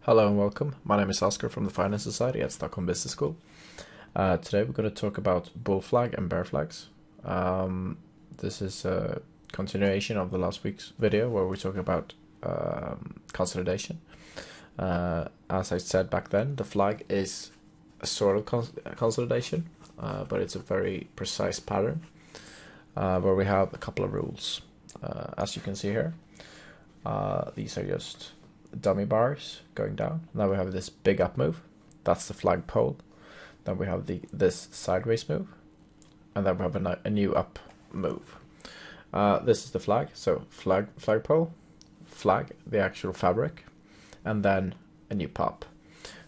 Hello and welcome. My name is Oscar from the Finance Society at Stockholm Business School. Today we're going to talk about bull flag and bear flags. This is a continuation of the last week's video where we talk about consolidation. As I said back then, the flag is a sort of consolidation, but it's a very precise pattern where we have a couple of rules. As you can see here, these are just dummy bars going down. Now we have this big up move, that's the flag pole. Then we have this sideways move, and then we have a new up move. This is the flag, so flag pole, flag, the actual fabric, and then a new pop.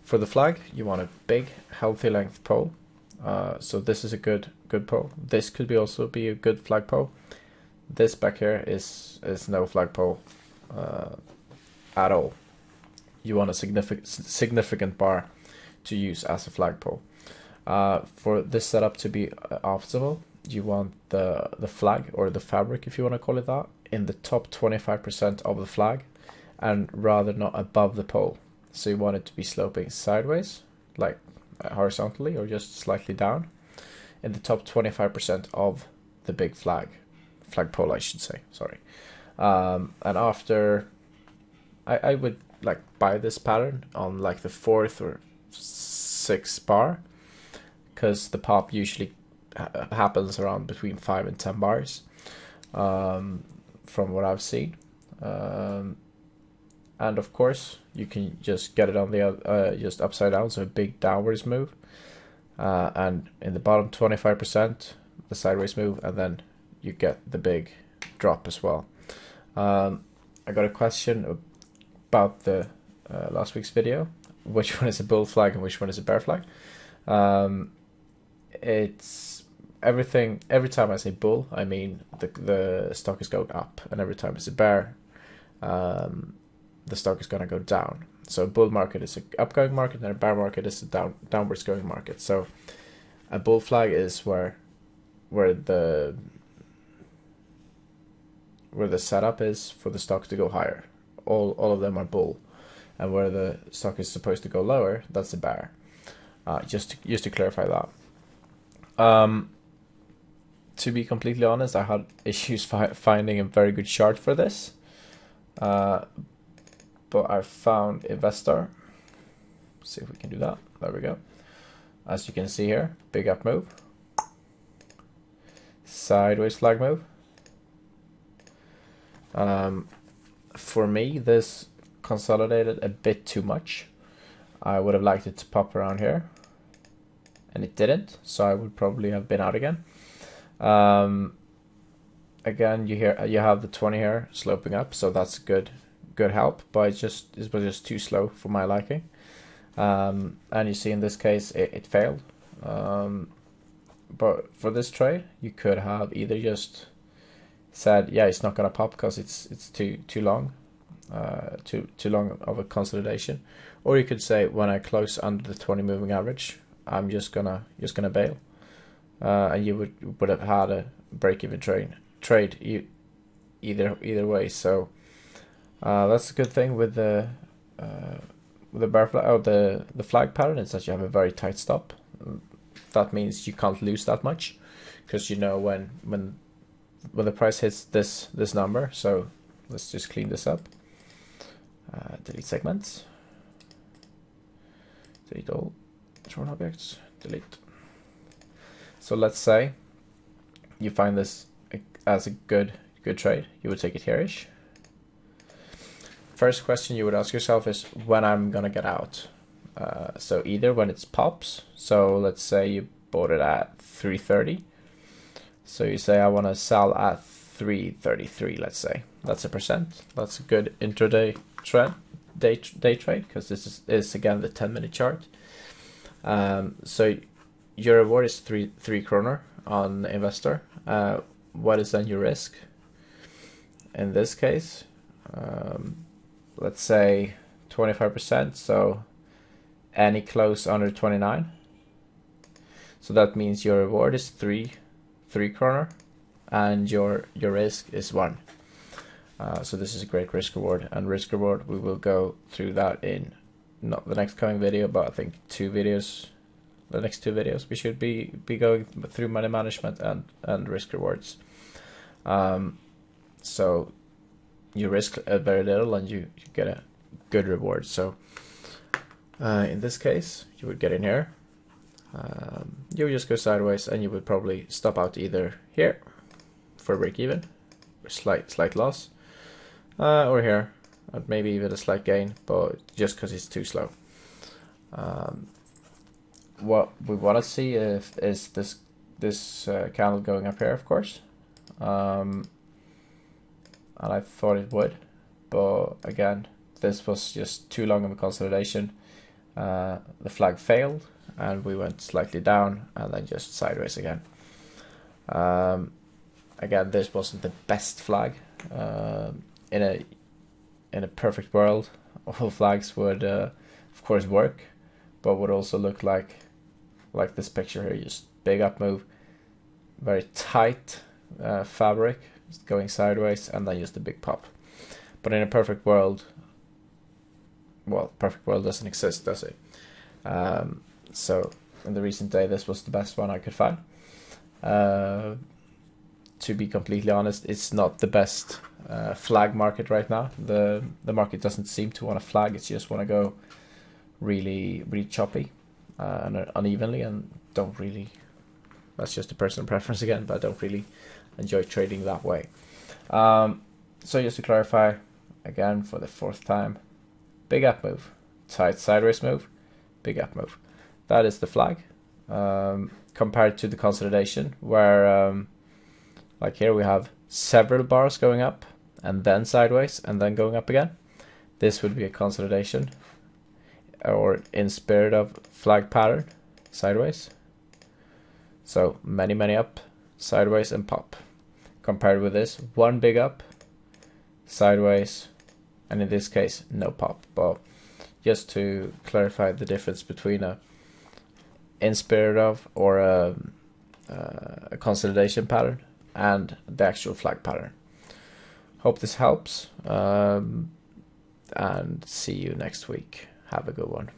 For the flag, you want a big, healthy length pole. So this is a good pole. This could also be a good flag pole. This back here is no flag pole at all. You want a significant bar to use as a flagpole. For this setup to be optimal, you want the flag, or the fabric if you want to call it that, in the top 25% of the flag, and rather not above the pole. So you want it to be sloping sideways, like horizontally, or just slightly down, in the top 25% of the big flagpole, I should say, sorry. And after, I would like buy this pattern on like the 4th or 6th bar, because the pop usually happens around between 5 and 10 bars, from what I've seen. And of course you can just get it on the just upside down, so a big downwards move, and in the bottom 25% the sideways move, and then you get the big drop as well. I got a question about the last week's video, which one is a bull flag and which one is a bear flag. It's everything. Every time I say bull, I mean the stock is going up, and every time it's a bear, the stock is going to go down. So a bull market is an upgoing market, and a bear market is a downwards going market. So a bull flag is where the setup is for the stock to go higher. All of them are bull, and where the stock is supposed to go lower, that's a bear. Just to clarify that. To be completely honest, I had issues finding a very good chart for this, but I found Investor. See if we can do that. There we go. As you can see here, big up move, sideways flag move. For me, this consolidated a bit too much. I would have liked it to pop around here, and it didn't, so I would probably have been out again. Again, you have the 20 here sloping up, so that's good help, but it was just too slow for my liking. And you see in this case it failed. But for this trade, you could have either just said, yeah, it's not gonna pop because it's too long, too long of a consolidation, or you could say, when I close under the 20 moving average, I'm just gonna bail, and you would have had a break-even trade either way. So that's a good thing with the bear flag, or the flag pattern, is that you have a very tight stop. That means you can't lose that much, because you know when the price hits this number. So let's just clean this up. Delete segments, delete all drawn objects, delete. So let's say you find this as a good trade, you would take it here-ish. First question you would ask yourself is when I'm gonna get out. So either when it pops, so let's say you bought it at 330, so you say I want to sell at 333, let's say. That's a percent. That's a good intraday trend, day trade, because this is again the 10-minute chart. So your reward is 3 kroner on Investor. What is then your risk? In this case, let's say 25%, so any close under 29. So that means your reward is 3 kroner, and your risk is 1. So this is a great risk reward, and risk reward, we will go through that in not the next coming video, but I think the next two videos, we should be going through money management and risk rewards. So you risk very little and you get a good reward. So in this case, you would get in here, you would just go sideways, and you would probably stop out either here for break even, slight loss, or here, maybe even a slight gain, but just because it's too slow. What we want to see is this candle going up here, of course, and I thought it would, but again, this was just too long of a consolidation. The flag failed, and we went slightly down and then just sideways again. Again, this wasn't the best flag. In a perfect world, all flags would of course work, but would also look like this picture here, just big up move, very tight fabric going sideways, and then just a big pop. But in a perfect world, well, perfect world doesn't exist, does it? So in the recent day, this was the best one I could find. To be completely honest, it's not the best flag market right now. The market doesn't seem to want to flag. It's just want to go really choppy and unevenly, and don't really, that's just a personal preference again, but I don't really enjoy trading that way. So just to clarify again for the fourth time, big up move, tight sideways move, big up move. That is the flag. Compared to the consolidation, where like here we have several bars going up and then sideways and then going up again. This would be a consolidation, or in spirit of flag pattern, sideways. So many up, sideways, and pop. Compared with this, one big up, sideways, and in this case, no pop. But just to clarify the difference between a in spirit of or a consolidation pattern and the actual flag pattern. Hope this helps, and see you next week. Have a good one.